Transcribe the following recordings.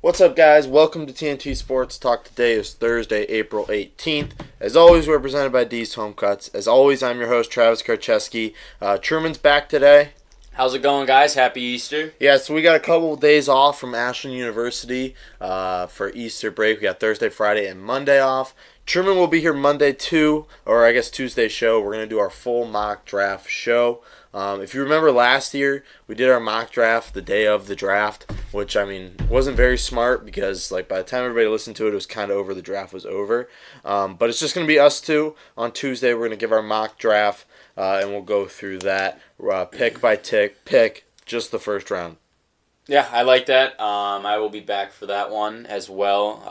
What's up, guys? Welcome to TNT Sports Talk. Today is Thursday, April 18th. As always, we're presented by D's Home Cuts. As always, I'm your host, Travis Karcheski. Truman's back today. How's it going, guys? Happy Easter. Yeah, so we got a couple of days off from Ashland University for Easter break. We got Thursday, Friday, and Monday off. Truman will be here Monday too, or I guess Tuesday show. We're going to do our full mock draft show. If you remember last year, we did our mock draft the day of the draft, which, wasn't very smart because, by the time everybody listened to it, it was kind of over. The draft was over. But it's just going to be us two. On Tuesday, we're going to give our mock draft, and we'll go through that pick by pick, just the first round. Yeah, I like that. I will be back for that one as well.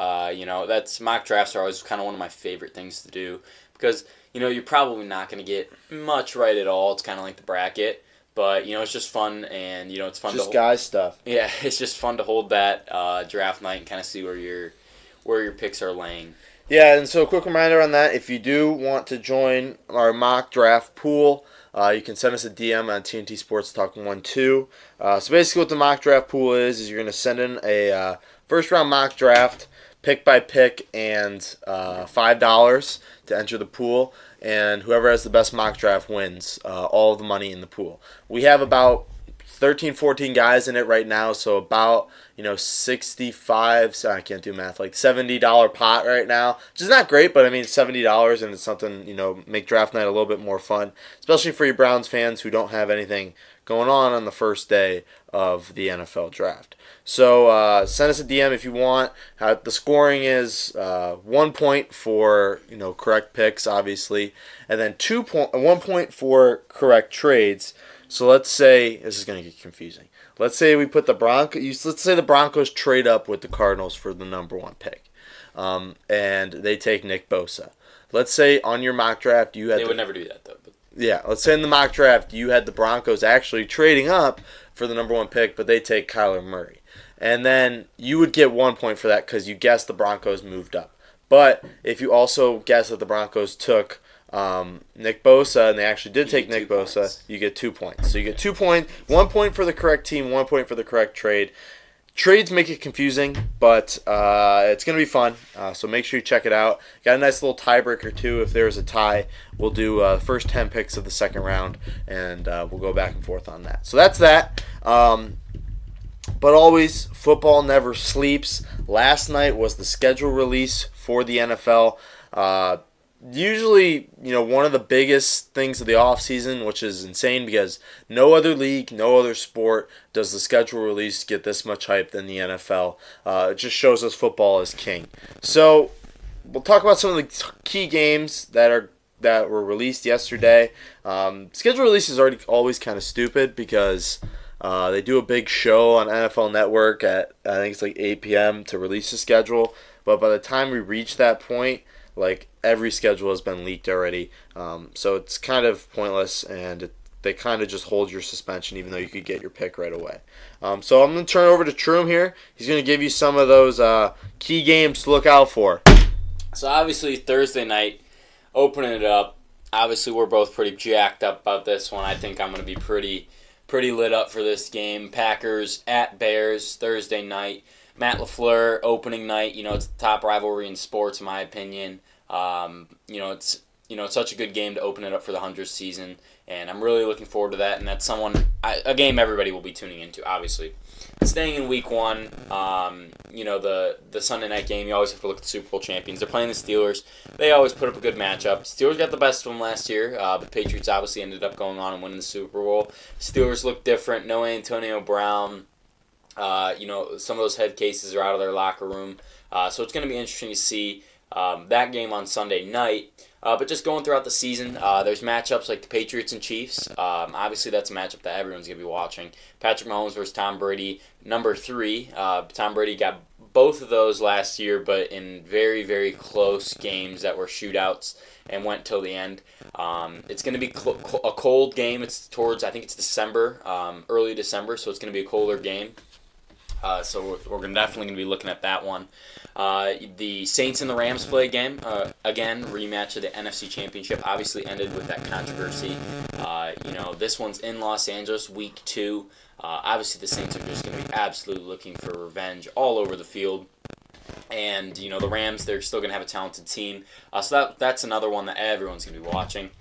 That's mock drafts are always kind of one of my favorite things to do because, you're probably not going to get much right at all. It's kind of like the bracket. But, it's just fun, and, it's fun just guy stuff. Yeah, it's just fun to hold that draft night and kind of see where your picks are laying. Yeah, and so a quick reminder on that, if you do want to join our mock draft pool, you can send us a DM on TNT Sports Talk 12. So basically what the mock draft pool is you're going to send in a first-round mock draft, pick by pick, and $5 to enter the pool. And whoever has the best mock draft wins all of the money in the pool. We have about 13, 14 guys in it right now, so about 65. So I can't do math. Like $70 pot right now, which is not great, but $70, and it's something make draft night a little bit more fun, especially for you Browns fans who don't have anything going on the first day of the NFL draft. So send us a DM if you want. The scoring is 1 point for correct picks, obviously, and then 1 point for correct trades. So let's say this is going to get confusing. Let's say we put the Broncos. Let's say the Broncos trade up with the Cardinals for the number 1 pick, and they take Nick Bosa. Let's say on your mock draft you had. They would never do that though. But. Yeah, let's say in the mock draft you had the Broncos actually trading up for the number 1 pick, but they take Kyler Murray. And then you would get 1 point for that because you guessed the Broncos moved up. But if you also guess that the Broncos took Nick Bosa, and they actually did take Nick Bosa, you get 2 points. So you get 2 points, 1 point for the correct team, 1 point for the correct trade. Trades make it confusing, but it's going to be fun, so make sure you check it out. Got a nice little tiebreaker, too. If there's a tie, we'll do the first 10 picks of the second round, and we'll go back and forth on that. So that's that. But always, football never sleeps. Last night was the schedule release for the NFL. Usually, one of the biggest things of the offseason, which is insane because no other league, no other sport does the schedule release get this much hype than the NFL. It just shows us football is king. So we'll talk about some of the key games that were released yesterday. Schedule release is always kind of stupid because they do a big show on NFL Network at, I think it's 8 p.m. to release the schedule. But by the time we reach that point, every schedule has been leaked already. So it's kind of pointless, and they kind of just hold your suspension even though you could get your pick right away. So I'm going to turn it over to Truman here. He's going to give you some of those key games to look out for. So obviously Thursday night, opening it up, obviously we're both pretty jacked up about this one. I think I'm going to be pretty lit up for this game. Packers at Bears Thursday night. Matt LaFleur opening night. It's the top rivalry in sports in my opinion. It's such a good game to open it up for the 100th season, and I'm really looking forward to that. And that's a game everybody will be tuning into. Obviously, staying in week 1. The Sunday night game. You always have to look at the Super Bowl champions. They're playing the Steelers. They always put up a good matchup. Steelers got the best of them last year. The Patriots obviously ended up going on and winning the Super Bowl. Steelers look different. No Antonio Brown. Some of those head cases are out of their locker room. So it's going to be interesting to see that game on Sunday night. But just going throughout the season, there's matchups like the Patriots and Chiefs. Obviously, that's a matchup that everyone's going to be watching. Patrick Mahomes versus Tom Brady, number 3. Tom Brady got both of those last year, but in very, very close games that were shootouts and went till the end. It's going to be a cold game. It's I think it's December, early December, so it's going to be a colder game. So we're definitely going to be looking at that one. The Saints and the Rams play a game. Again, rematch of the NFC Championship. Obviously ended with that controversy. This one's in Los Angeles, week 2. Obviously, the Saints are just going to be absolutely looking for revenge all over the field. And, the Rams, they're still going to have a talented team. So that's another one that everyone's going to be watching.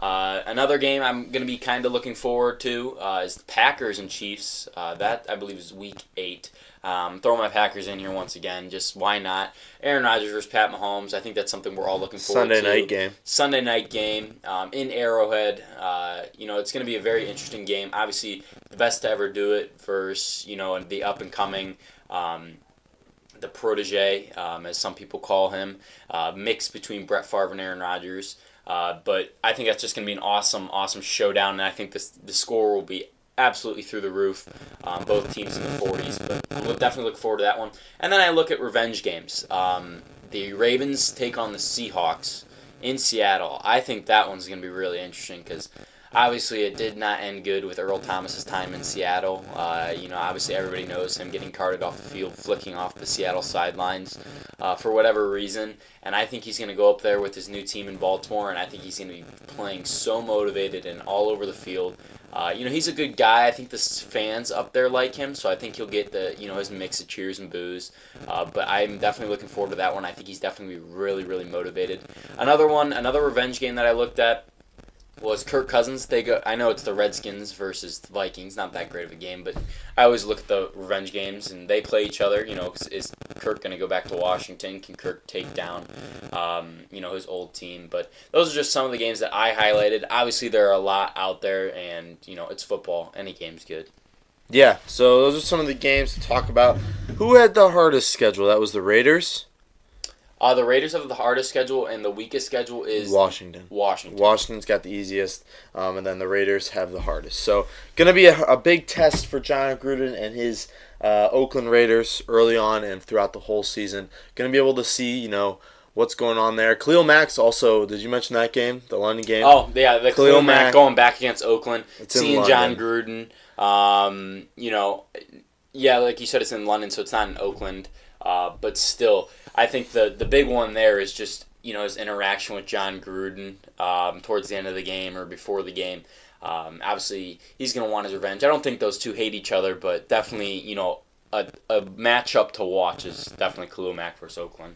Another game I'm going to be kind of looking forward to is the Packers and Chiefs. That, I believe, is week 8. Throw my Packers in here once again. Just why not? Aaron Rodgers versus Pat Mahomes. I think that's something we're all looking forward to. Sunday night game in Arrowhead. It's going to be a very interesting game. Obviously, the best to ever do it versus, the up-and-coming the protege, as some people call him, mix between Brett Favre and Aaron Rodgers. But I think that's just going to be an awesome, awesome showdown, and I think the score will be absolutely through the roof. Both teams in the 40s, but we'll definitely look forward to that one. And then I look at revenge games. The Ravens take on the Seahawks in Seattle. I think that one's going to be really interesting because obviously it did not end good with Earl Thomas's time in Seattle. Obviously everybody knows him getting carted off the field, flicking off the Seattle sidelines for whatever reason. And I think he's going to go up there with his new team in Baltimore, and I think he's going to be playing so motivated and all over the field. He's a good guy. I think the fans up there like him, so I think he'll get his mix of cheers and boos. But I'm definitely looking forward to that one. I think he's definitely really, really motivated. Another revenge game that I looked at was Kirk Cousins. I know it's the Redskins versus the Vikings. Not that great of a game, but I always look at the revenge games, and they play each other. Is Kirk going to go back to Washington? Can Kirk take down, his old team? But those are just some of the games that I highlighted. Obviously, there are a lot out there, and, it's football. Any game's good. Yeah, so those are some of the games to talk about. Who had the hardest schedule? That was the Raiders? The Raiders have the hardest schedule, and the weakest schedule is Washington. Washington's got the easiest, and then the Raiders have the hardest. So, going to be a big test for John Gruden and his Oakland Raiders early on and throughout the whole season. Going to be able to see, what's going on there. Khalil Mack's also, did you mention that game, the London game? Oh, yeah, the Khalil Mack going back against Oakland, seeing John Gruden. Like you said, it's in London, so it's not in Oakland. But still, I think the big one there is just, his interaction with John Gruden towards the end of the game or before the game. Obviously, he's going to want his revenge. I don't think those two hate each other, but definitely, a matchup to watch is definitely Khalil Mack versus Oakland.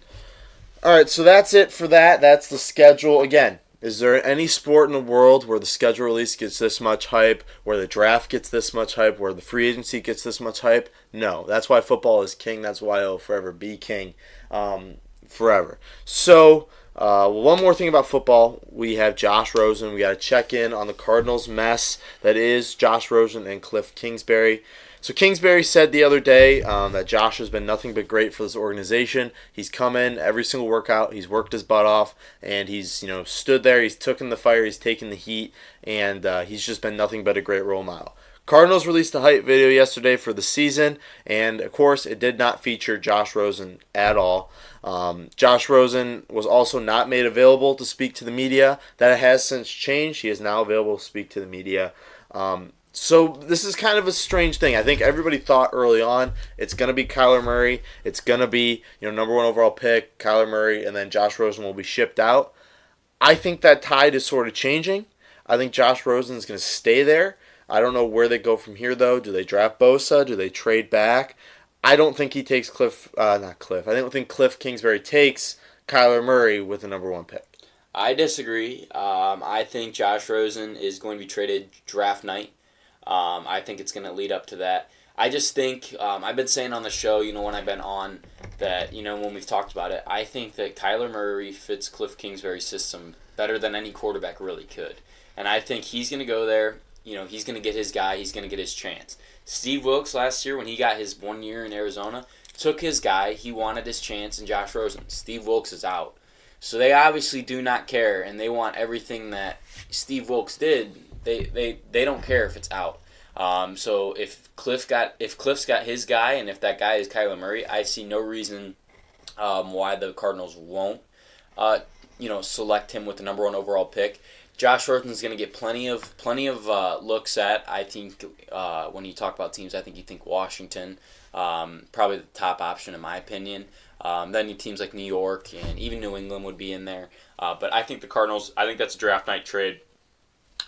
All right, so that's it for that. That's the schedule. Again, is there any sport in the world where the schedule release gets this much hype, where the draft gets this much hype, where the free agency gets this much hype? No. That's why football is king. That's why it'll forever be king. Forever. So, one more thing about football. We have Josh Rosen. We got to check in on the Cardinals mess that is Josh Rosen and Cliff Kingsbury. So Kingsbury said the other day that Josh has been nothing but great for this organization. He's come in every single workout. He's worked his butt off, and he's stood there. He's taken the fire. He's taken the heat, and he's just been nothing but a great role model. Cardinals released a hype video yesterday for the season, and of course it did not feature Josh Rosen at all. Josh Rosen was also not made available to speak to the media. That has since changed. He is now available to speak to the media. So this is kind of a strange thing. I think everybody thought early on it's going to be Kyler Murray. It's going to be number 1 overall pick, Kyler Murray, and then Josh Rosen will be shipped out. I think that tide is sort of changing. I think Josh Rosen is going to stay there. I don't know where they go from here, though. Do they draft Bosa? Do they trade back? I don't think he takes I don't think Cliff Kingsbury takes Kyler Murray with the number 1 pick. I disagree. I think Josh Rosen is going to be traded draft night. I think it's going to lead up to that. I just think, I've been saying on the show, when I've been on, that, when we've talked about it, I think that Kyler Murray fits Cliff Kingsbury's system better than any quarterback really could. And I think he's going to go there, he's going to get his guy, he's going to get his chance. Steve Wilkes last year, when he got his 1 year in Arizona, took his guy, he wanted his chance in Josh Rosen. Steve Wilkes is out. So they obviously do not care, and they want everything that Steve Wilkes did. They don't care if it's out. So if Cliff's got his guy, and if that guy is Kyler Murray, I see no reason why the Cardinals won't select him with the number 1 overall pick. Josh Rosen's going to get plenty of looks at. I think when you talk about teams, I think you think Washington, probably the top option in my opinion. Then teams like New York and even New England would be in there. But I think the Cardinals, I think that's a draft night trade.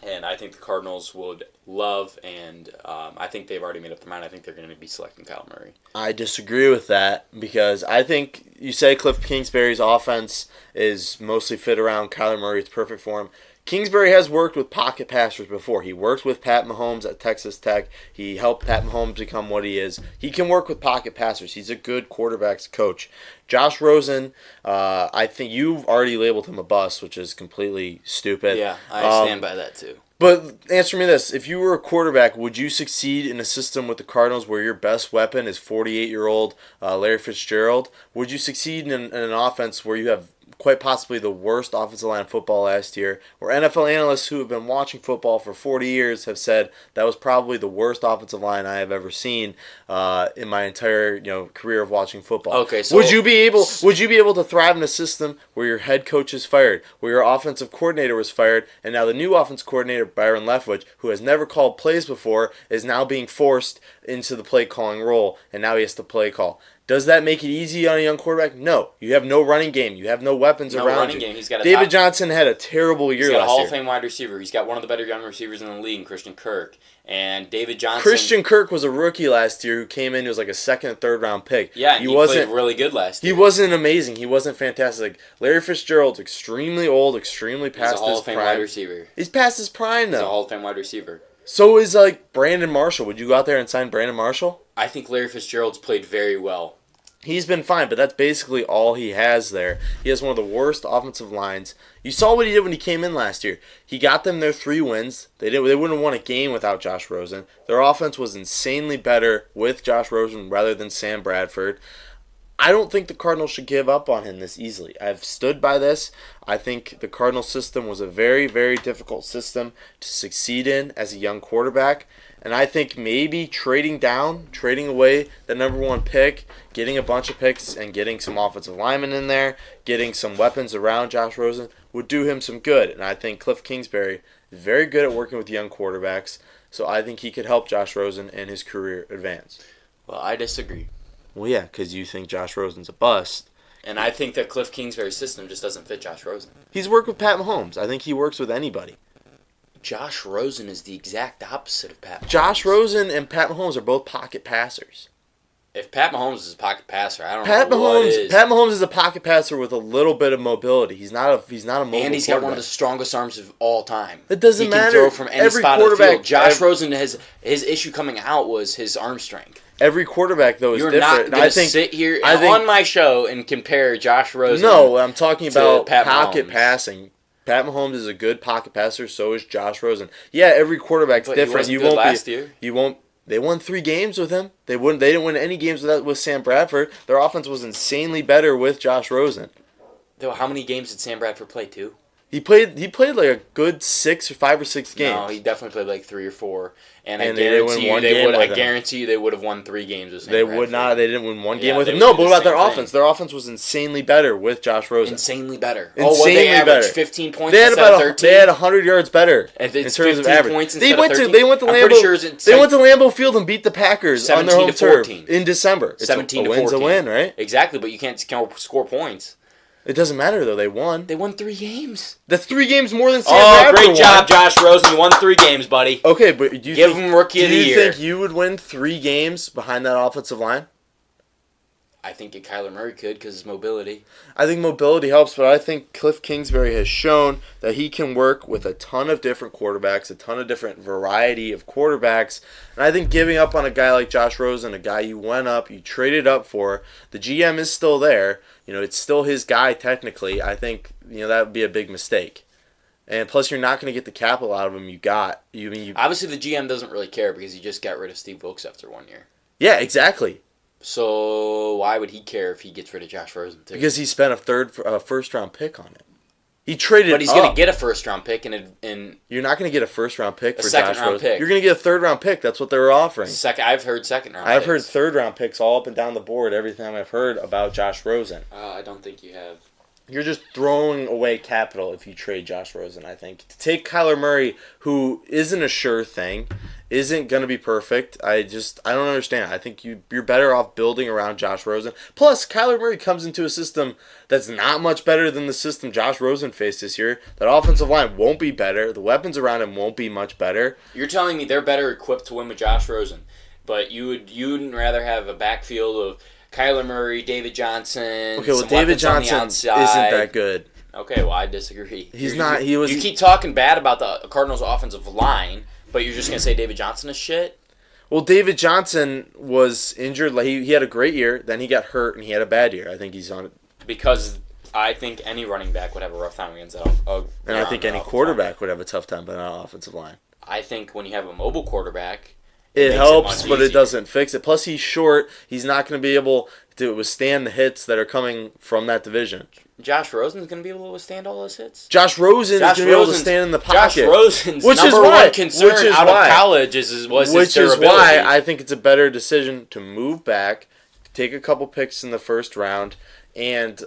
And I think the Cardinals would love, and I think they've already made up their mind. I think they're going to be selecting Kyle Murray. I disagree with that because I think you say Cliff Kingsbury's offense is mostly fit around Kyler Murray. It's perfect for him. Kingsbury has worked with pocket passers before. He worked with Pat Mahomes at Texas Tech. He helped Pat Mahomes become what he is. He can work with pocket passers. He's a good quarterback's coach. Josh Rosen, I think you've already labeled him a bust, which is completely stupid. Yeah, I stand by that too. But answer me this. If you were a quarterback, would you succeed in a system with the Cardinals where your best weapon is 48-year-old Larry Fitzgerald? Would you succeed in an offense where you have quite possibly the worst offensive line in football last year, where NFL analysts who have been watching football for 40 years have said that was probably the worst offensive line I have ever seen in my entire career of watching football? Okay, so would you be able to thrive in a system where your head coach is fired, where your offensive coordinator was fired, and now the new offensive coordinator Byron Leftwich, who has never called plays before, is now being forced into the play calling role, and now he has to play call? Does that make it easy on a young quarterback? No. You have no running game. You have no weapons around running you. game. He's got David Johnson had a terrible year last year. He's got a Hall of Fame wide receiver. He's got one of the better young receivers in the league, Christian Kirk. And David Johnson. Christian Kirk was a rookie last year who came in. He was like a second and third round pick. Yeah, and he played really good last year. He wasn't amazing. He wasn't fantastic. Larry Fitzgerald's extremely old, extremely past his prime. He's a Hall of Fame wide receiver. He's past his prime, though. He's a Hall of Fame wide receiver. So is Brandon Marshall. Would you go out there and sign Brandon Marshall? I think Larry Fitzgerald's played very well. He's been fine, but that's basically all he has there. He has one of the worst offensive lines. You saw what he did when he came in last year. He got them their 3 wins. They wouldn't have won a game without Josh Rosen. Their offense was insanely better with Josh Rosen rather than Sam Bradford. I don't think the Cardinals should give up on him this easily. I've stood by this. I think the Cardinal system was a very, very difficult system to succeed in as a young quarterback. And I think maybe trading away the number 1 pick, getting a bunch of picks and getting some offensive linemen in there, getting some weapons around Josh Rosen would do him some good. And I think Cliff Kingsbury is very good at working with young quarterbacks. So I think he could help Josh Rosen and his career advance. Well, I disagree. Well, yeah, because you think Josh Rosen's a bust. And I think that Cliff Kingsbury's system just doesn't fit Josh Rosen. He's worked with Pat Mahomes. I think he works with anybody. Josh Rosen is the exact opposite of Pat Mahomes. Josh Rosen and Pat Mahomes are both pocket passers. If Pat Mahomes is a pocket passer, I don't know what is. Pat Mahomes is a pocket passer with a little bit of mobility. He's not a mobile and he's got one of the strongest arms of all time. It doesn't matter. He can throw from any spot of the field. Josh Rosen, his issue coming out was his arm strength. Every quarterback, though, is different. You're not going to sit here on my show and compare Josh Rosen. No, I'm talking about pocket Mahomes. Passing. Pat Mahomes is a good pocket passer. So is Josh Rosen. Yeah, every quarterback's different. He wasn't good last year. You won't. They won 3 games with him. They didn't win any games with Sam Bradford. Their offense was insanely better with Josh Rosen. Though, how many games did Sam Bradford play? 2? He played like a good 5 or 6 games. No, he definitely played like 3 or 4. And I guarantee you they would have won 3 games with Sam Bradford. They would not. They didn't win 1 game with him. No, but what about their offense? Their offense was insanely better with Josh Rosen. Insanely better. Insanely better. 15 points instead of 13? They had 100 yards better in terms of average. They went to Lambeau Field and beat the Packers on their home turf in December. 17 to 14. A win's a win, right? Exactly, but you can't score points. It doesn't matter, though. They won. They won 3 games. That's 3 games more than Sam Bradford won. Great job, Josh Rosen. You won 3 games, buddy. Okay, but do you give him Rookie of the Year. Do you think you would win 3 games behind that offensive line? I think Kyler Murray could because his mobility. I think mobility helps, but I think Cliff Kingsbury has shown that he can work with a ton of different quarterbacks, a ton of different variety of quarterbacks. And I think giving up on a guy like Josh Rosen, a guy you went up, you traded up for, the GM is still there. It's still his guy technically. I think that would be a big mistake. And plus, you're not going to get the capital out of him you got. Obviously, the GM doesn't really care because he just got rid of Steve Wilkes after 1 year. Yeah, exactly. So why would he care if he gets rid of Josh Rosen too? Because he spent a first-round pick on it. He traded, but he's going to get a first-round pick, and you're not going to get a first-round pick for Josh Rosen. Pick. You're going to get a third-round pick. That's what they were offering. I've heard second-round. I've heard third-round picks all up and down the board every time I've heard about Josh Rosen. I don't think you have. you're just throwing away capital if you trade Josh Rosen, I think. To take Kyler Murray, who isn't a sure thing, isn't going to be perfect, I don't understand. I think you're better off building around Josh Rosen. Plus, Kyler Murray comes into a system that's not much better than the system Josh Rosen faced this year. That offensive line won't be better. The weapons around him won't be much better. You're telling me they're better equipped to win with Josh Rosen, but you'd rather have a backfield of Kyler Murray, David Johnson. Okay, well, David Johnson isn't that good. Okay, well, I disagree. He's not. He was. You keep talking bad about the Cardinals' offensive line, but you're just gonna say David Johnson is shit. Well, David Johnson was injured. Like he had a great year, then he got hurt, and he had a bad year. I think he's on it. Because I think any running back would have a rough time against that. And I think any quarterback would have a tough time, but not an offensive line. I think when you have a mobile quarterback, it helps, but it doesn't fix it. Plus, he's short. He's not going to be able to withstand the hits that are coming from that division. Josh Rosen's going to be able to withstand all those hits? Josh Rosen is going to be able to stand in the pocket. Josh Rosen's number one concern out of college was his durability. Which is why I think it's a better decision to move back, take a couple picks in the first round, and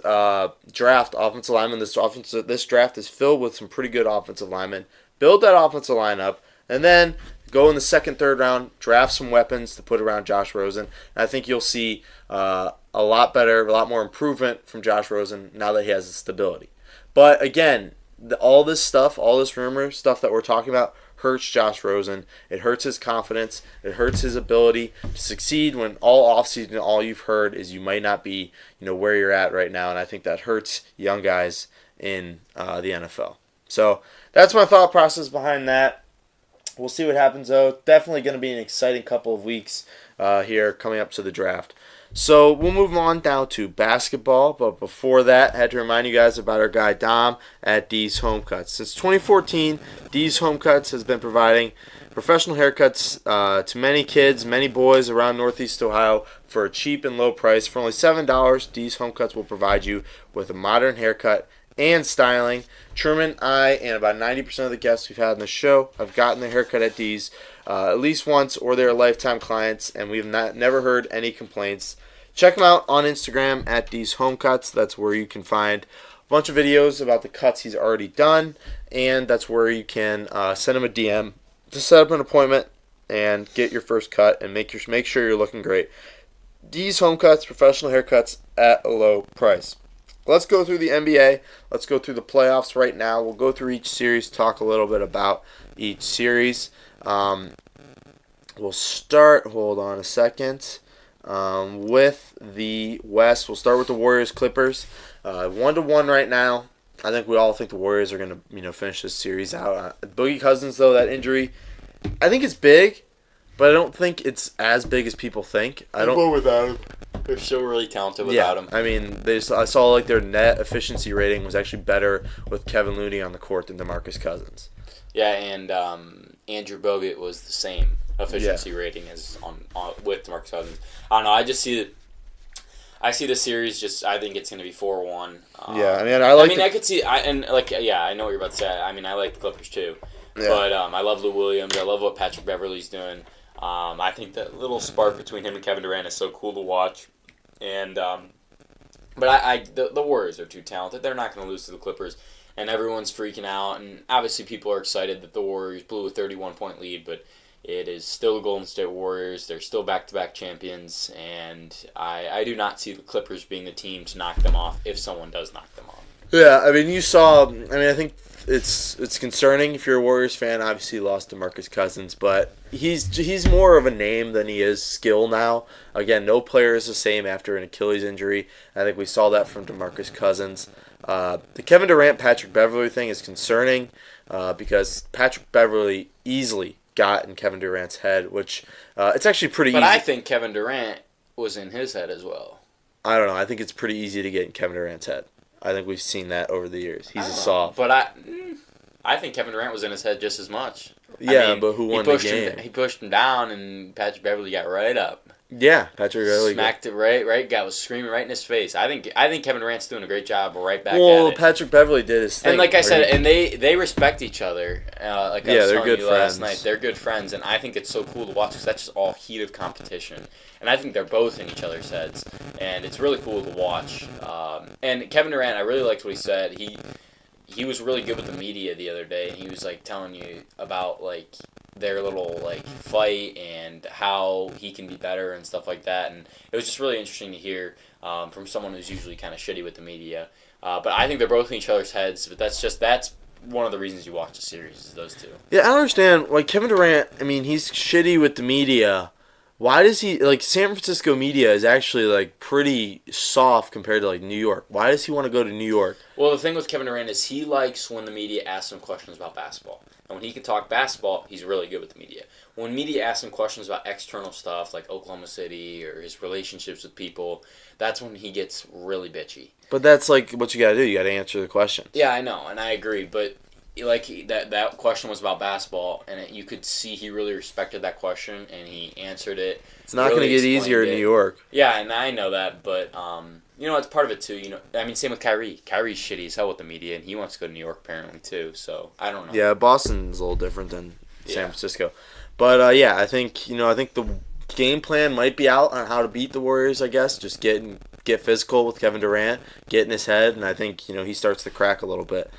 draft offensive linemen. This draft is filled with some pretty good offensive linemen. Build that offensive line up, and then go in the second, third round, draft some weapons to put around Josh Rosen. And I think you'll see a lot better, a lot more improvement from Josh Rosen now that he has the stability. But again, all this rumor stuff that we're talking about hurts Josh Rosen. It hurts his confidence. It hurts his ability to succeed when all offseason all you've heard is you might not be, where you're at right now. And I think that hurts young guys in the NFL. So that's my thought process behind that. We'll see what happens, though. Definitely going to be an exciting couple of weeks here coming up to the draft. So we'll move on down to basketball. But before that, I had to remind you guys about our guy Dom at D's Home Cuts. Since 2014, D's Home Cuts has been providing professional haircuts to many kids, many boys around Northeast Ohio for a cheap and low price. For only $7, D's Home Cuts will provide you with a modern haircut and styling. Truman, I, and about 90% of the guests we've had on the show have gotten their haircut at D's at least once, or they're lifetime clients, and we've never heard any complaints. Check them out on Instagram at D's Home Cuts. That's where you can find a bunch of videos about the cuts he's already done, and that's where you can send him a DM to set up an appointment and get your first cut and make sure you're looking great. D's Home Cuts, professional haircuts at a low price. Let's go through the NBA. Let's go through the playoffs right now. We'll go through each series, talk a little bit about each series. We'll start, hold on a second, with the West. We'll start with the Warriors-Clippers. 1-1 right now. I think we all think the Warriors are going to finish this series out. Boogie Cousins, though, that injury, I think it's big, but I don't think it's as big as people think. I don't. Go without him. They're still really talented without him. I mean, I saw like their net efficiency rating was actually better with Kevin Looney on the court than DeMarcus Cousins. Yeah, and Andrew Bogut was the same efficiency rating as on with DeMarcus Cousins. I don't know. I see the series. I think it's going to be 4-1. I could see. I know what you're about to say. I mean, I like the Clippers too. Yeah. But I love Lou Williams. I love what Patrick Beverley's doing. I think that little spark between him and Kevin Durant is so cool to watch. And the Warriors are too talented. They're not going to lose to the Clippers. And everyone's freaking out. And obviously people are excited that the Warriors blew a 31-point lead. But it is still the Golden State Warriors. They're still back-to-back champions. And I do not see the Clippers being the team to knock them off if someone does knock them off. Yeah, I mean, I think it's concerning if you're a Warriors fan. Obviously, he lost to DeMarcus Cousins, but he's more of a name than he is skill now. Again, no player is the same after an Achilles injury. I think we saw that from DeMarcus Cousins. The Kevin Durant, Patrick Beverley thing is concerning because Patrick Beverley easily got in Kevin Durant's head, which it's actually pretty easy. But I think Kevin Durant was in his head as well. I don't know. I think it's pretty easy to get in Kevin Durant's head. I think we've seen that over the years. He's soft. But I think Kevin Durant was in his head just as much. Yeah, but who won the game? He pushed him down, and Patrick Beverley got right up. Yeah, Patrick Beverly Smacked it right. Guy was screaming right in his face. I think Kevin Durant's doing a great job right back Well, at it. Patrick Beverly did his thing. And like I said, and they respect each other. Like I was they're telling good you friends. last night, they're good friends, and I think it's so cool to watch because that's just all heat of competition. And I think they're both in each other's heads, and it's really cool to watch. And Kevin Durant, I really liked what he said. He was really good with the media the other day, and he was like telling you about like their little like fight and how he can be better and stuff like that. And it was just really interesting to hear from someone who's usually kind of shitty with the media. But I think they're both in each other's heads. But that's one of the reasons you watch the series is those two. Yeah, I understand. Like Kevin Durant, I mean, he's shitty with the media. Why does he like San Francisco media is actually like pretty soft compared to like New York? Why does he want to go to New York? Well, the thing with Kevin Durant is he likes when the media asks him questions about basketball. And when he can talk basketball, he's really good with the media. When media asks him questions about external stuff like Oklahoma City or his relationships with people, that's when he gets really bitchy. But that's like what you got to do. You got to answer the questions. Yeah, I know, and I agree. But like that question was about basketball, and you could see he really respected that question, and he answered it. It's not going to get easier in New York. Yeah, and I know that, but it's part of it too. I mean, same with Kyrie. Kyrie's shitty as hell with the media, and he wants to go to New York apparently too. So I don't know. Yeah, Boston's a little different than San Francisco, but I think the game plan might be out on how to beat the Warriors. I guess just get physical with Kevin Durant, get in his head, and I think he starts to crack a little bit.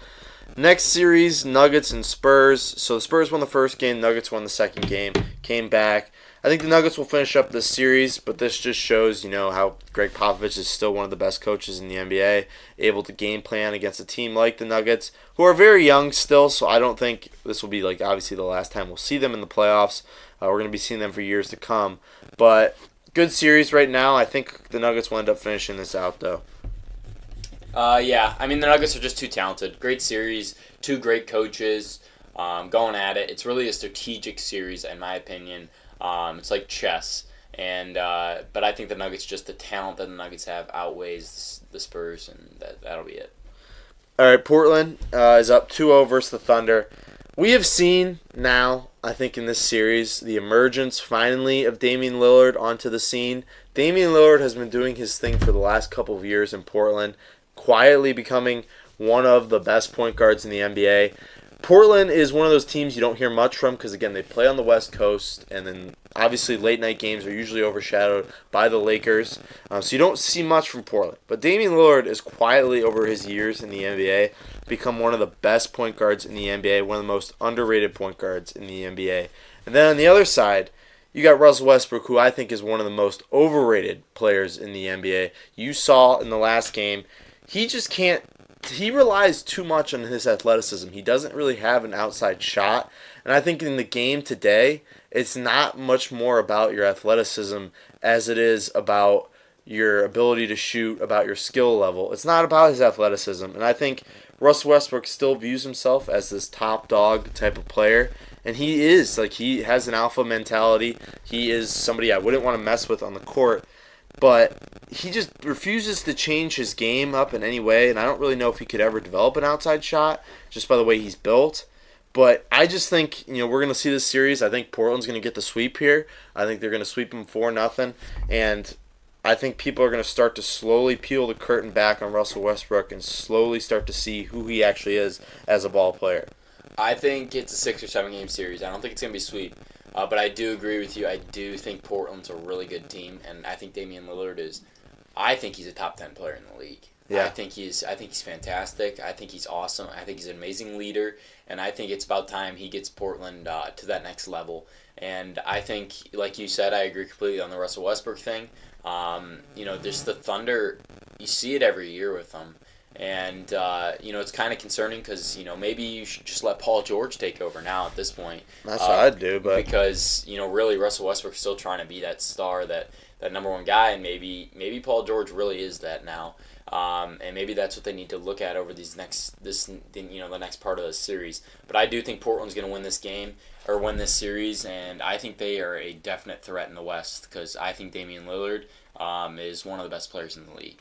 Next series, Nuggets and Spurs. So the Spurs won the first game, Nuggets won the second game, came back. I think the Nuggets will finish up this series, but this just shows, how Greg Popovich is still one of the best coaches in the NBA, able to game plan against a team like the Nuggets, who are very young still, so I don't think this will be, obviously the last time we'll see them in the playoffs. We're going to be seeing them for years to come. But good series right now. I think the Nuggets will end up finishing this out, though. Yeah, I mean, the Nuggets are just too talented. Great series, two great coaches going at it. It's really a strategic series, in my opinion. It's like chess, but I think the Nuggets, just the talent that the Nuggets have, outweighs the Spurs, and that'll be it. All right, Portland is up 2-0 versus the Thunder. We have seen now, I think, in this series, the emergence finally of Damian Lillard onto the scene. Damian Lillard has been doing his thing for the last couple of years in Portland, quietly becoming one of the best point guards in the NBA. Portland is one of those teams you don't hear much from because, again, they play on the West Coast, and then obviously late-night games are usually overshadowed by the Lakers, so you don't see much from Portland. But Damian Lillard is quietly, over his years in the NBA, become one of the best point guards in the NBA, one of the most underrated point guards in the NBA. And then on the other side, you got Russell Westbrook, who I think is one of the most overrated players in the NBA. You saw in the last game, he just can't. He relies too much on his athleticism. He doesn't really have an outside shot. And I think in the game today, it's not much more about your athleticism as it is about your ability to shoot, about your skill level. It's not about his athleticism. And I think Russell Westbrook still views himself as this top dog type of player. And he is. He has an alpha mentality. He is somebody I wouldn't want to mess with on the court. But he just refuses to change his game up in any way, and I don't really know if he could ever develop an outside shot just by the way he's built. But I just think, we're going to see this series. I think Portland's going to get the sweep here. I think they're going to sweep them 4-0, and I think people are going to start to slowly peel the curtain back on Russell Westbrook and slowly start to see who he actually is as a ball player. I think it's a 6 or 7 game series. I don't think it's going to be sweep. But I do agree with you. I do think Portland's a really good team, and I think Damian Lillard is. I think he's a top 10 player in the league. Yeah. I think he's fantastic. I think he's awesome. I think he's an amazing leader, and I think it's about time he gets Portland to that next level. And I think, like you said, I agree completely on the Russell Westbrook thing. Just the Thunder, you see it every year with them. And, it's kind of concerning because, maybe you should just let Paul George take over now at this point. That's what I'd do. But because, really Russell Westbrook's still trying to be that star, that number one guy, and maybe Paul George really is that now. And maybe that's what they need to look at over the next part of the series. But I do think Portland's going to win this game, or win this series, and I think they are a definite threat in the West because I think Damian Lillard is one of the best players in the league.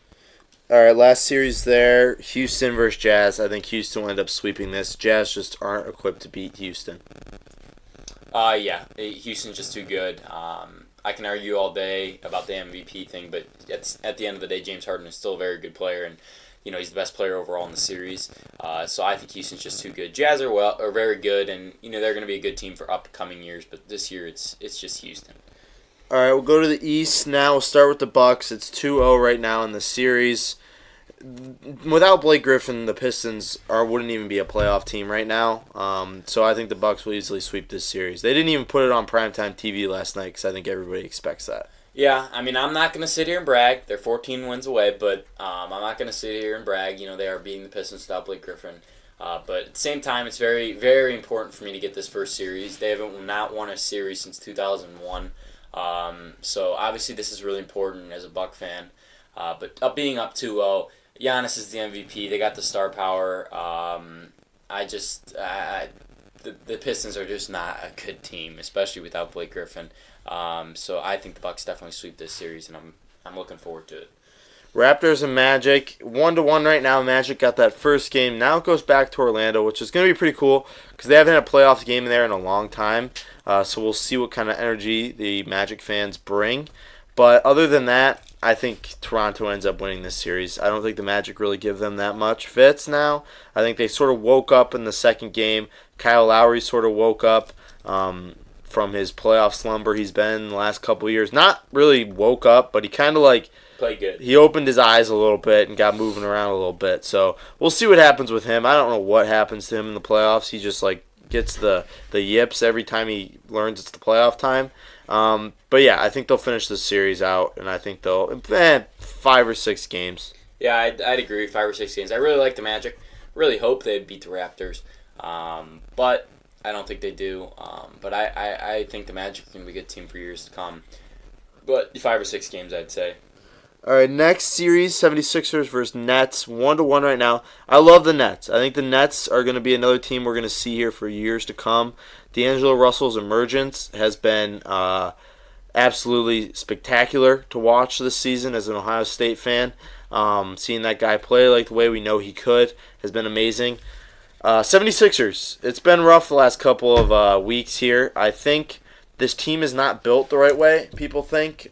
All right, last series there, Houston versus Jazz. I think Houston will end up sweeping this. Jazz just aren't equipped to beat Houston. Yeah, Houston's just too good. I can argue all day about the MVP thing, but at the end of the day, James Harden is still a very good player, and he's the best player overall in the series. So I think Houston's just too good. Jazz are very good, and they're going to be a good team for upcoming years. But this year, it's just Houston. All right, we'll go to the East now. We'll start with the Bucks. It's 2-0 right now in the series. Without Blake Griffin, the Pistons wouldn't even be a playoff team right now. So I think the Bucks will easily sweep this series. They didn't even put it on primetime TV last night because I think everybody expects that. Yeah, I mean, I'm not going to sit here and brag. They're 14 wins away, but I'm not going to sit here and brag. They are beating the Pistons without Blake Griffin. But at the same time, it's very, very important for me to get this first series. They haven't not won a series since 2001. So obviously this is really important as a Buck fan. But being up 2-0, Giannis is the MVP. They got the star power. The Pistons are just not a good team, especially without Blake Griffin. So I think the Bucks definitely sweep this series, and I'm looking forward to it. Raptors and Magic, 1-1 right now. Magic got that first game. Now it goes back to Orlando, which is going to be pretty cool because they haven't had a playoff game there in a long time. So we'll see what kind of energy the Magic fans bring. But other than that, I think Toronto ends up winning this series. I don't think the Magic really give them that much fits now. I think they sort of woke up in the second game. Kyle Lowry sort of woke up from his playoff slumber he's been in the last couple of years. Not really woke up, but he kind of played good. He opened his eyes a little bit and got moving around a little bit. So we'll see what happens with him. I don't know what happens to him in the playoffs. He just gets the yips every time he learns it's the playoff time. But yeah, I think they'll finish this series out, and I think they'll 5 or 6 games. Yeah, I'd agree. 5 or 6 games. I really like the Magic. Really hope they'd beat the Raptors, but I don't think they do. But I think the Magic are going to be a good team for years to come. But 5 or 6 games, I'd say. All right, next series, 76ers versus Nets, 1-1 right now. I love the Nets. I think the Nets are going to be another team we're going to see here for years to come. D'Angelo Russell's emergence has been absolutely spectacular to watch this season as an Ohio State fan. Seeing that guy play like the way we know he could has been amazing. 76ers, it's been rough the last couple of weeks here. I think this team is not built the right way, people think.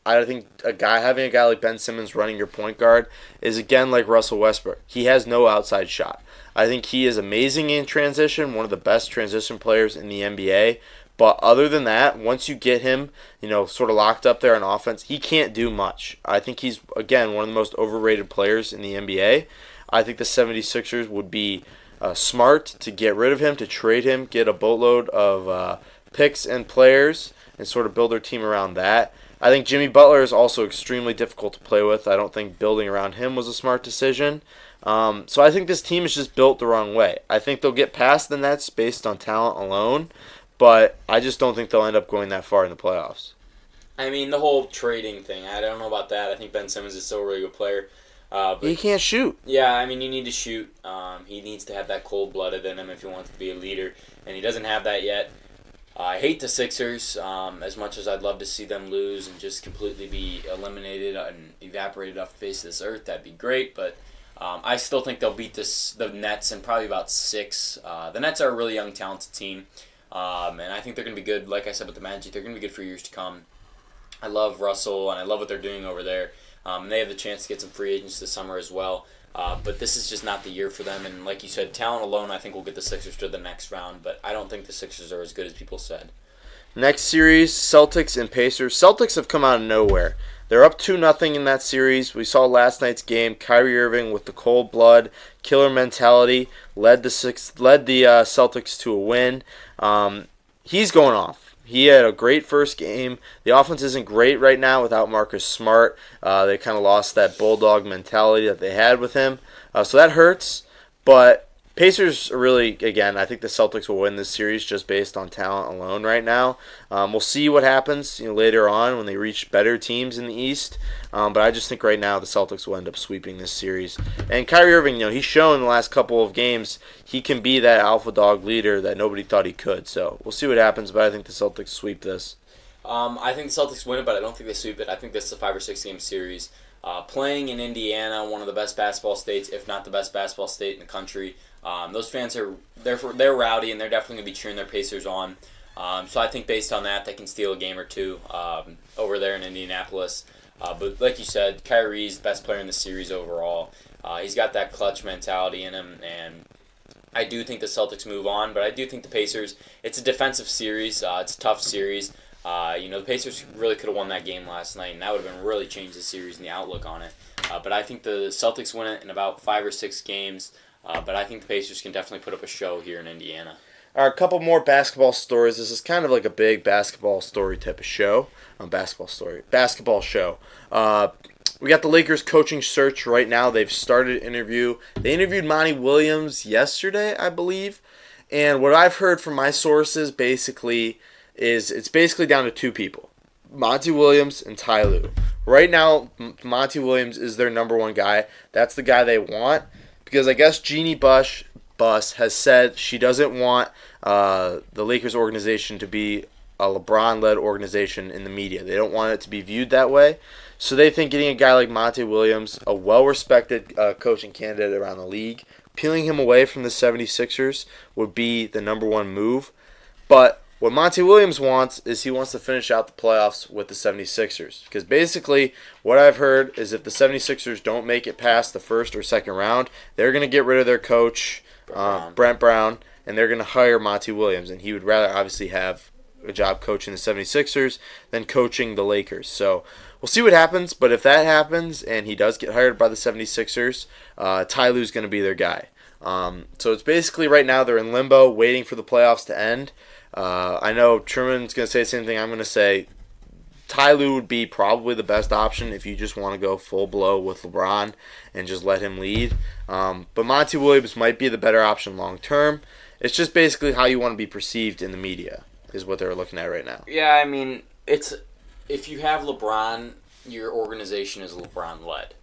I think having a guy like Ben Simmons running your point guard is, again, like Russell Westbrook. He has no outside shot. I think he is amazing in transition, one of the best transition players in the NBA. But other than that, once you get him, sort of locked up there on offense, he can't do much. I think he's, again, one of the most overrated players in the NBA. I think the 76ers would be smart to get rid of him, to trade him, get a boatload of picks and players, and sort of build their team around that. I think Jimmy Butler is also extremely difficult to play with. I don't think building around him was a smart decision. So I think this team is just built the wrong way. I think they'll get past the Nets based on talent alone, but I just don't think they'll end up going that far in the playoffs. I mean, the whole trading thing, I don't know about that. I think Ben Simmons is still a really good player. But he can't shoot. Yeah, I mean, you need to shoot. He needs to have that cold-blooded in him if he wants to be a leader, and he doesn't have that yet. I hate the Sixers as much as I'd love to see them lose and just completely be eliminated and evaporated off the face of this earth. That'd be great, but I still think they'll beat the Nets in probably about 6. The Nets are a really young, talented team, and I think they're going to be good. Like I said with the Magic, they're going to be good for years to come. I love Russell, and I love what they're doing over there. And they have the chance to get some free agents this summer as well. But this is just not the year for them. And like you said, talent alone, I think will get the Sixers to the next round. But I don't think the Sixers are as good as people said. Next series, Celtics and Pacers. Celtics have come out of nowhere. They're up 2-0 in that series. We saw last night's game. Kyrie Irving with the cold blood, killer mentality, led the Celtics to a win. He's going off. He had a great first game. The offense isn't great right now without Marcus Smart. They kind of lost that bulldog mentality that they had with him. So that hurts. But Pacers really, again, I think the Celtics will win this series just based on talent alone right now. We'll see what happens later on when they reach better teams in the East. But I just think right now the Celtics will end up sweeping this series. And Kyrie Irving, he's shown in the last couple of games he can be that alpha dog leader that nobody thought he could. So we'll see what happens, but I think the Celtics sweep this. I think the Celtics win it, but I don't think they sweep it. I think this is a 5 or 6 game series. Playing in Indiana, one of the best basketball states, if not the best basketball state in the country. Those fans they're rowdy, and they're definitely going to be cheering their Pacers on. So I think based on that, they can steal a game or two over there in Indianapolis. But like you said, Kyrie's the best player in the series overall. He's got that clutch mentality in him, and I do think the Celtics move on, but I do think the Pacers, it's a defensive series. It's a tough series. The Pacers really could have won that game last night, and that would have been really changed the series and the outlook on it. But I think the Celtics win it in about 5 or 6 games, but I think the Pacers can definitely put up a show here in Indiana. All right, a couple more basketball stories. This is kind of like a big basketball story type of show. Basketball show. We got the Lakers coaching search right now. They've started an interview. They interviewed Monty Williams yesterday, I believe. And what I've heard from my sources basically is it's basically down to 2 people, Monty Williams and Ty Lue. Right now, Monty Williams is their number 1 guy. That's the guy they want because I guess Jeannie Buss has said she doesn't want the Lakers organization to be a LeBron-led organization in the media. They don't want it to be viewed that way. So they think getting a guy like Monty Williams, a well-respected coaching candidate around the league, peeling him away from the 76ers would be the number 1 move. But what Monty Williams wants is he wants to finish out the playoffs with the 76ers. Because basically what I've heard is if the 76ers don't make it past the first or second round, they're going to get rid of their coach, Brent Brown, and they're going to hire Monty Williams. And he would rather obviously have a job coaching the 76ers than coaching the Lakers. So we'll see what happens, but if that happens and he does get hired by the 76ers, Ty Lue's going to be their guy. So it's basically right now they're in limbo waiting for the playoffs to end. I know Truman's going to say the same thing I'm going to say. Ty Lue would be probably the best option if you just want to go full blow with LeBron and just let him lead. But Monty Williams might be the better option long term. It's just basically how you want to be perceived in the media is what they're looking at right now. Yeah, I mean, it's if you have LeBron, your organization is LeBron-led.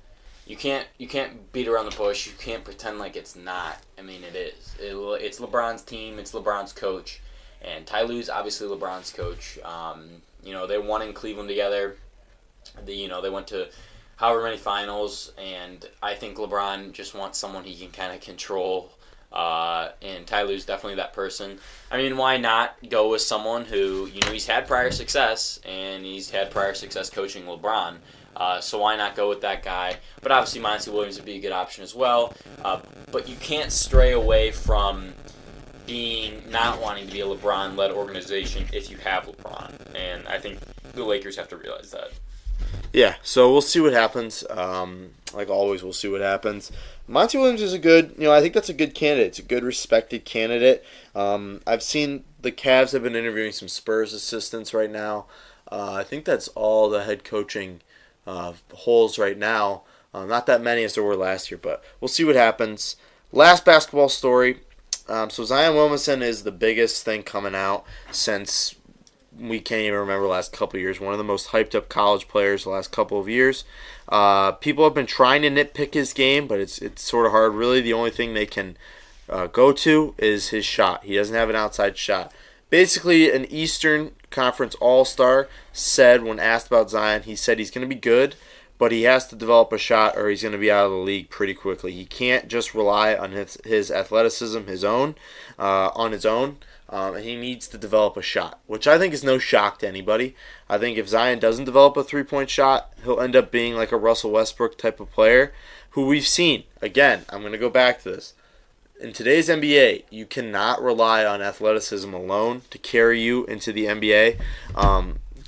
You can't beat around the bush. You can't pretend like it's not. I mean, it is. It's LeBron's team. It's LeBron's coach. And Ty Lue's obviously LeBron's coach. They won in Cleveland together. They went to however many finals, and I think LeBron just wants someone he can kind of control. And Ty Lue's definitely that person. I mean, why not go with someone who, he's had prior success, and he's had prior success coaching LeBron. So why not go with that guy? But obviously Monty Williams would be a good option as well. But you can't stray away from not wanting to be a LeBron-led organization if you have LeBron. And I think the Lakers have to realize that. Yeah, so we'll see what happens. Like always, we'll see what happens. Monty Williams is I think that's a good candidate. It's a good, respected candidate. I've seen the Cavs have been interviewing some Spurs assistants right now. I think that's all the head coaching holes right now. Not that many as there were last year, but we'll see what happens. Last basketball story. So Zion Williamson is the biggest thing coming out since we can't even remember the last couple of years. One of the most hyped up college players the last couple of years. People have been trying to nitpick his game, but it's sort of hard. Really, the only thing they can go to is his shot. He doesn't have an outside shot. Basically, an Eastern Conference All-Star said when asked about Zion, he said he's going to be good, but he has to develop a shot or he's going to be out of the league pretty quickly. He can't just rely on his athleticism, on his own. And he needs to develop a shot, which I think is no shock to anybody. I think if Zion doesn't develop a three-point shot, he'll end up being like a Russell Westbrook type of player who we've seen. Again, I'm going to go back to this. In today's NBA, you cannot rely on athleticism alone to carry you into the NBA.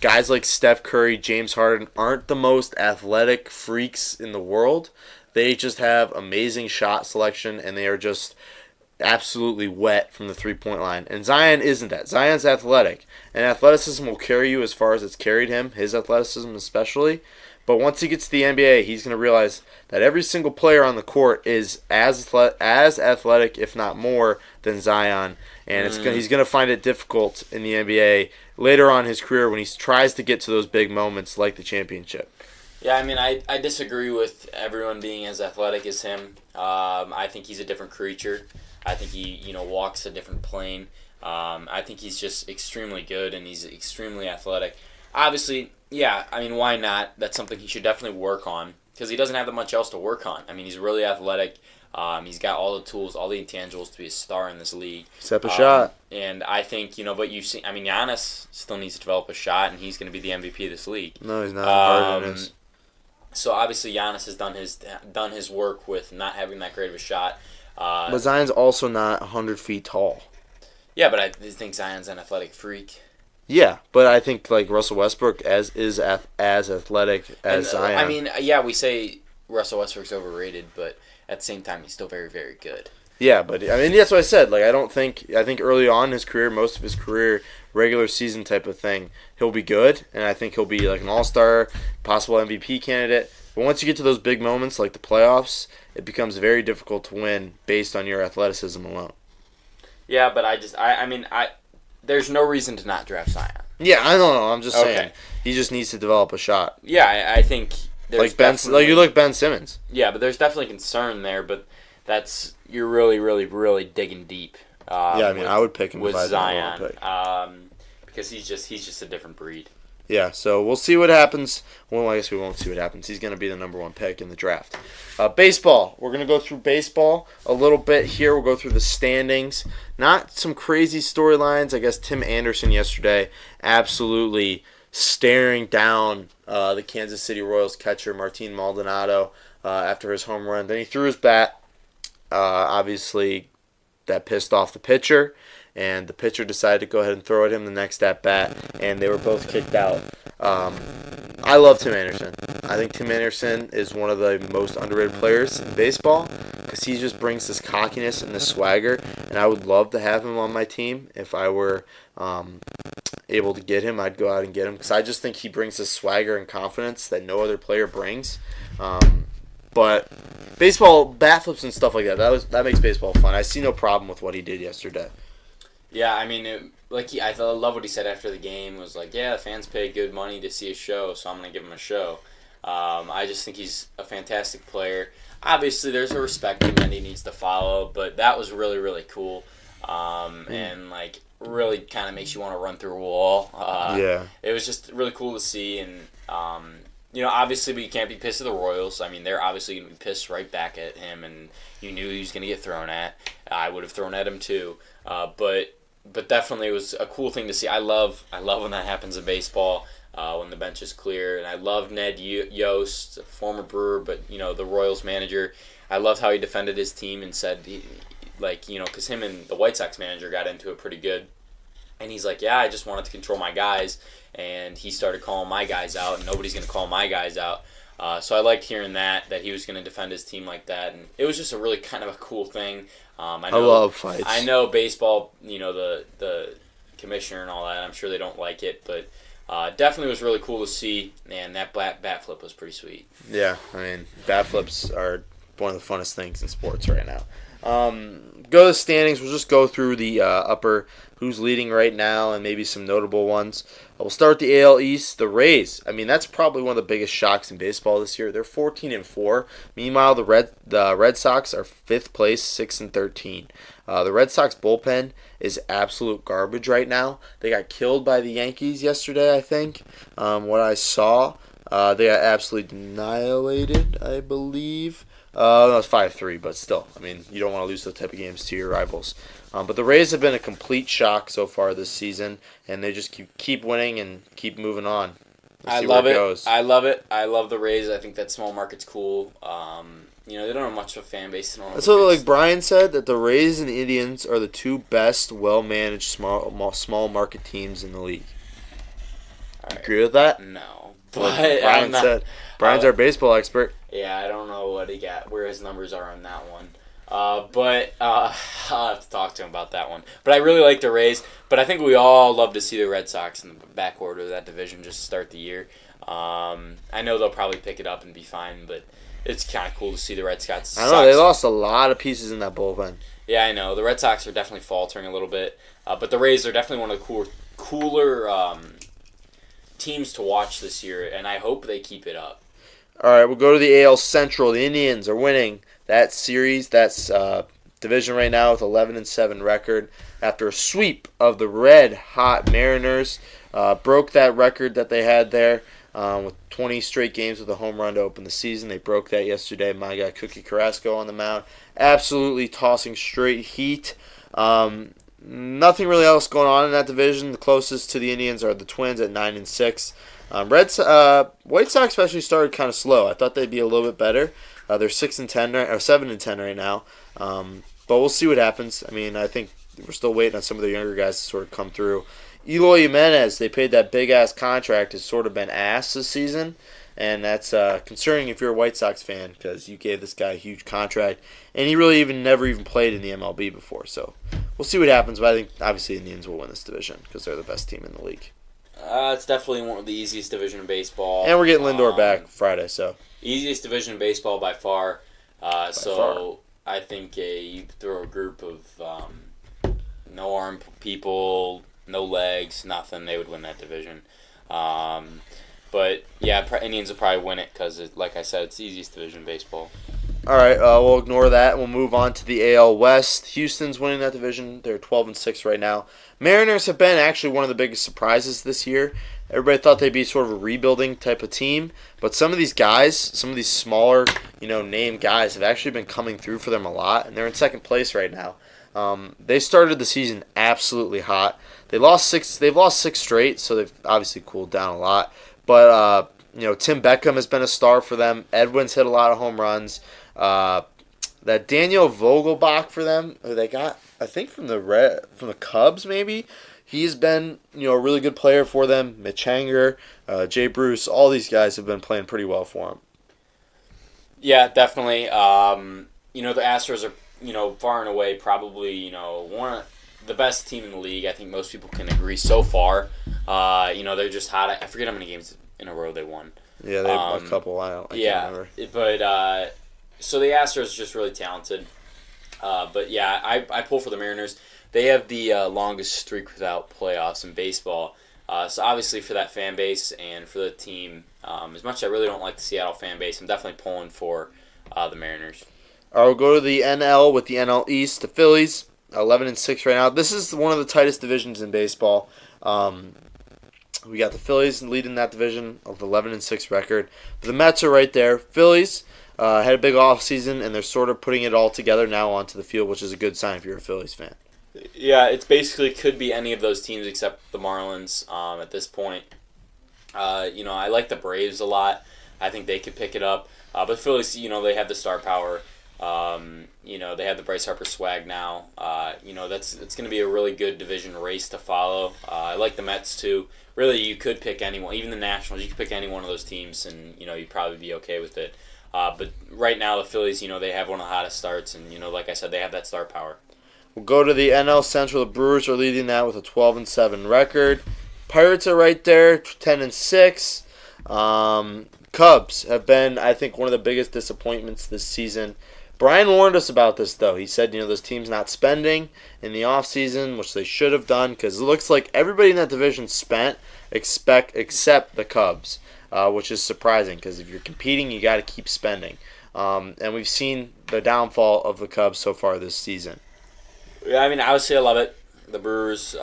Guys like Steph Curry, James Harden aren't the most athletic freaks in the world. They just have amazing shot selection, and they are just absolutely wet from the three-point line. And Zion isn't that. Zion's athletic, and athleticism will carry you as far as it's carried him, his athleticism especially. But once he gets to the NBA, he's going to realize that every single player on the court is as athletic, if not more, than Zion. And he's going to find it difficult in the NBA later on in his career when he tries to get to those big moments like the championship. Yeah, I mean, I disagree with everyone being as athletic as him. I think he's a different creature. I think he, walks a different plane. I think he's just extremely good, and he's extremely athletic. Obviously, yeah, I mean, why not? That's something he should definitely work on because he doesn't have that much else to work on. I mean, he's really athletic. He's got all the tools, all the intangibles to be a star in this league. Except a shot. And I think, but you see, Giannis still needs to develop a shot, and he's going to be the MVP of this league. No, he's not. Harden is. So obviously Giannis has done his work with not having that great of a shot. But Zion's also not 100 feet tall. Yeah, but I think Zion's an athletic freak. Yeah, but I think like Russell Westbrook is as athletic as Zion. We say Russell Westbrook's overrated, but at the same time, he's still very, very good. Yeah, but that's what I said. Like, I think early on in his career, most of his career, regular season type of thing, he'll be good, and I think he'll be like an all-star, possible MVP candidate. But once you get to those big moments like the playoffs, it becomes very difficult to win based on your athleticism alone. Yeah, but there's no reason to not draft Zion. Yeah, I don't know. I'm just saying he just needs to develop a shot. Yeah, I think there's you look Ben Simmons. Yeah, but there's definitely concern there. But you're really, really, really digging deep. I would pick him with if Zion, pick. Because he's just a different breed. Yeah, so we'll see what happens. Well, I guess we won't see what happens. He's going to be the number one pick in the draft. Baseball. We're going to go through baseball a little bit here. We'll go through the standings. Not some crazy storylines. I guess Tim Anderson yesterday absolutely staring down the Kansas City Royals catcher Martin Maldonado after his home run. Then he threw his bat. Obviously, that pissed off the pitcher. And the pitcher decided to go ahead and throw at him the next at-bat, and they were both kicked out. I love Tim Anderson. I think Tim Anderson is one of the most underrated players in baseball because he just brings this cockiness and this swagger, and I would love to have him on my team. If I were able to get him, I'd go out and get him because I just think he brings this swagger and confidence that no other player brings. But baseball, bat flips and stuff like that makes baseball fun. I see no problem with what he did yesterday. Yeah, I love what he said after the game. Was like, yeah, the fans pay good money to see a show, so I'm going to give him a show. I just think he's a fantastic player. Obviously, there's a respect that he needs to follow, but that was really, really cool. And, really kind of makes you want to run through a wall. It was just really cool to see, and, obviously, but you can't be pissed at the Royals. They're obviously going to be pissed right back at him, and you knew he was going to get thrown at. I would have thrown at him, too. But definitely it was a cool thing to see. I love when that happens in baseball, when the bench is clear. And I love Ned Yost, former Brewer, but, the Royals manager. I loved how he defended his team and said, because him and the White Sox manager got into it pretty good. And he's like, yeah, I just wanted to control my guys. And he started calling my guys out, and nobody's going to call my guys out. So I liked hearing that he was going to defend his team like that. And it was just a really kind of a cool thing. I love fights. I know baseball, the commissioner and all that, I'm sure they don't like it, but definitely was really cool to see, and that bat flip was pretty sweet. Yeah, bat flips are one of the funnest things in sports right now. Go to the standings. We'll just go through the upper who's leading right now and maybe some notable ones. We'll start with the AL East, the Rays. That's probably one of the biggest shocks in baseball this year. They're 14-4. Meanwhile, the Red Sox are 5th place, 6-13. The Red Sox bullpen is absolute garbage right now. They got killed by the Yankees yesterday, I think. What I saw, they got absolutely annihilated, I believe. No, it's 5-3, but still, you don't want to lose those type of games to your rivals. But the Rays have been a complete shock so far this season, and they just keep winning and keep moving on. I love it. I love it. I love the Rays. I think that small market's cool. They don't have much of a fan base. That's what Brian said, that the Rays and the Indians are the two best, well-managed small market teams in the league. Right. Agree with that? No. But Brian said. Brian's our baseball expert. Yeah, I don't know what he got, where his numbers are on that one. But I'll have to talk to him about that one. But I really like the Rays. But I think we all love to see the Red Sox in the back order of that division just to start the year. I know they'll probably pick it up and be fine, but it's kind of cool to see the Red Sox. I know, they lost a lot of pieces in that bullpen. Yeah, I know. The Red Sox are definitely faltering a little bit. But the Rays are definitely one of the cooler teams to watch this year, and I hope they keep it up. All right, we'll go to the AL Central. The Indians are winning that series. That's division right now with 11-7 record after a sweep of the red-hot Mariners. Broke that record that they had there. with 20 straight games with a home run to open the season. They broke that yesterday. My guy Cookie Carrasco on the mound, absolutely tossing straight heat. Nothing really else going on in that division. The closest to the Indians are the Twins at 9-6. White Sox actually started kind of slow. I thought they'd be a little bit better. They're 6-10 or 7-10 right now. But we'll see what happens. I mean, I think we're still waiting on some of the younger guys to sort of come through. Eloy Jimenez, they paid that big-ass contract, has sort of been ass this season. And that's concerning if you're a White Sox fan because you gave this guy a huge contract. And he really never even played in the MLB before. So we'll see what happens. But I think, obviously, the Indians will win this division because they're the best team in the league. It's definitely one of the easiest division in baseball. And we're getting Lindor back Friday, so. Easiest division in baseball by far. Far. I think you throw a group of no arm people, no legs, nothing, they would win that division. But, yeah, Indians will probably win it because, like I said, it's the easiest division in baseball. All right, we'll ignore that. We'll move on to the AL West. Houston's winning that division. They're 12-6 right now. Mariners have been actually one of the biggest surprises this year. Everybody thought they'd be sort of a rebuilding type of team, but some of these guys, some of these smaller, name guys have actually been coming through for them a lot, and they're in second place right now. They started the season absolutely hot. They've lost six straight, so they've obviously cooled down a lot. But Tim Beckham has been a star for them. Edwin's hit a lot of home runs. That Daniel Vogelbach for them, who they got, I think from the Cubs maybe. He's been a really good player for them. Mitch Hanger, Jay Bruce, all these guys have been playing pretty well for him. Yeah, definitely. The Astros are far and away probably one of the best team in the league. I think most people can agree so far. They're just hot. I forget how many games in a row they won. Yeah, they have a couple. I can't remember. But so the Astros are just really talented. But yeah, I pull for the Mariners. They have the longest streak without playoffs in baseball. So obviously for that fan base and for the team, as much as I really don't like the Seattle fan base, I'm definitely pulling for the Mariners. All right, we'll go to the NL with the NL East. The Phillies, 11-6 right now. This is one of the tightest divisions in baseball. We got the Phillies leading that division with 11-6 record. But the Mets are right there. Phillies had a big offseason, and they're sort of putting it all together now onto the field, which is a good sign if you're a Phillies fan. Yeah, it basically could be any of those teams except the Marlins at this point. I like the Braves a lot. I think they could pick it up. But Phillies, they have the star power. They have the Bryce Harper swag now. It's going to be a really good division race to follow. I like the Mets too. Really, you could pick anyone, even the Nationals. You could pick any one of those teams, and you'd probably be okay with it. But right now, the Phillies, they have one of the hottest starts, and like I said, they have that star power. We'll go to the NL Central. The Brewers are leading that with a 12-7 record. Pirates are right there, 10-6. Cubs have been, I think, one of the biggest disappointments this season. Brian warned us about this, though. He said, this team's not spending in the offseason, which they should have done, because it looks like everybody in that division spent except the Cubs, which is surprising, because if you're competing, you got to keep spending. And we've seen the downfall of the Cubs so far this season. Yeah, obviously I love it. The Brewers,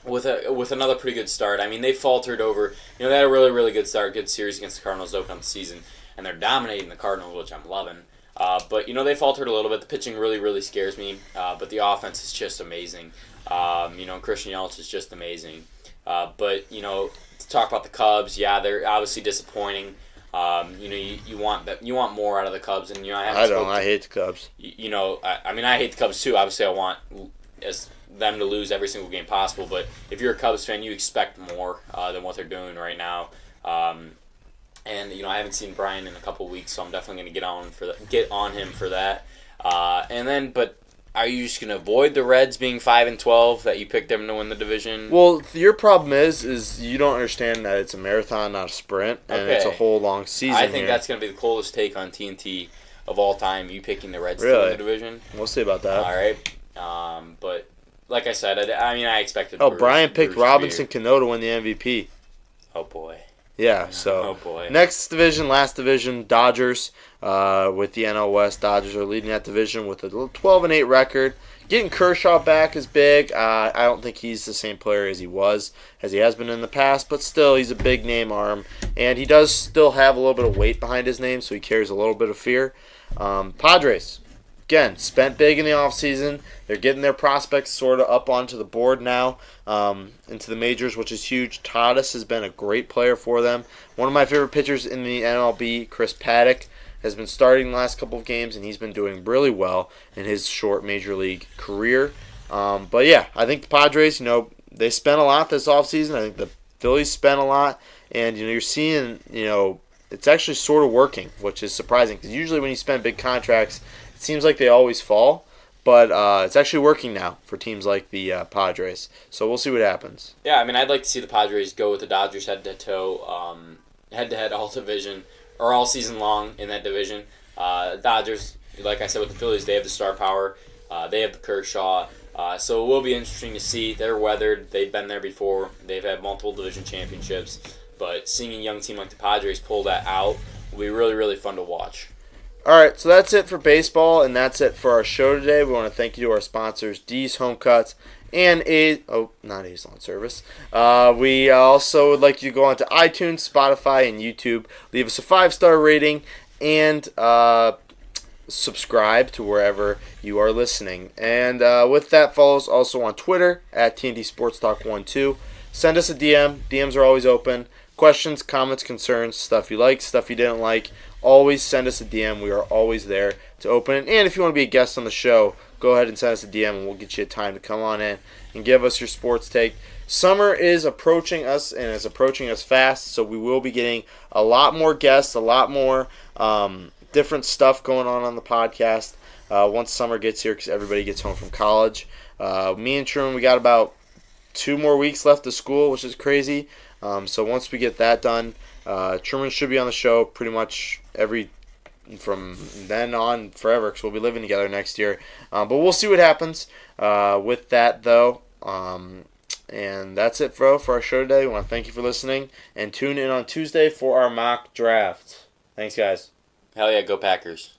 with another pretty good start. They faltered over. They had a really, really good start, good series against the Cardinals to open up the season, and they're dominating the Cardinals, which I'm loving. But they faltered a little bit. The pitching really, really scares me. But the offense is just amazing. Christian Yelich is just amazing. But to talk about the Cubs, yeah, they're obviously disappointing. You want more out of the Cubs, and I hate the Cubs. I hate the Cubs too. Obviously, I want them to lose every single game possible. But if you're a Cubs fan, you expect more than what they're doing right now. And I haven't seen Brian in a couple weeks, so I'm definitely going to get on him for that. But are you just going to avoid the Reds being 5-12 that you picked them to win the division? Well, your problem is you don't understand that it's a marathon, not a sprint, and it's a whole long season. I think that's going to be the coolest take on TNT of all time. You picking the Reds to win the division? We'll see about that. All right, but like I said, I expected. Brian picked Robinson Cano to win the MVP. Oh boy. Yeah, so Oh boy. next division, last division, Dodgers with the NL West. Dodgers are leading that division with a 12-8 record. Getting Kershaw back is big. I don't think he's the same player as he has been in the past, but still, he's a big name arm, and he does still have a little bit of weight behind his name, so he carries a little bit of fear. Padres, again, spent big in the offseason. They're getting their prospects sort of up onto the board now into the majors, which is huge. Tatis has been a great player for them. One of my favorite pitchers in the MLB, Chris Paddock, has been starting the last couple of games, and he's been doing really well in his short major league career. But yeah, I think the Padres, they spent a lot this offseason. I think the Phillies spent a lot, and you're seeing, it's actually sort of working, which is surprising because usually when you spend big contracts, it seems like they always fall. But it's actually working now for teams like the Padres. So we'll see what happens. Yeah, I mean, I'd like to see the Padres go with the Dodgers head-to-toe, head-to-head all division, or all season long in that division. Dodgers, like I said with the Phillies, they have the star power. They have the Kershaw. So it will be interesting to see. They're weathered. They've been there before. They've had multiple division championships. But seeing a young team like the Padres pull that out will be really, really fun to watch. All right, so that's it for baseball, and that's it for our show today. We want to thank you to our sponsors, D's Home Cuts and not A's Lawn Service. We also would like you to go on to iTunes, Spotify, and YouTube. Leave us a 5-star rating and subscribe to wherever you are listening. And with that, follow us also on Twitter at TNT Sports Talk 12. Send us a DM. DMs are always open. Questions, comments, concerns, stuff you like, stuff you didn't like. Always send us a DM. We are always there to open it. And if you want to be a guest on the show, go ahead and send us a DM, and we'll get you a time to come on in and give us your sports take. Summer is approaching us, and it's approaching us fast, so we will be getting a lot more guests, a lot more different stuff going on the podcast once summer gets here because everybody gets home from college. Me and Truman, we got about 2 more weeks left of school, which is crazy. So once we get that done, Truman should be on the show pretty much from then on forever because we'll be living together next year. But we'll see what happens with that, though. And that's it, for our show today. We want to thank you for listening and tune in on Tuesday for our mock draft. Thanks, guys. Hell yeah, go Packers.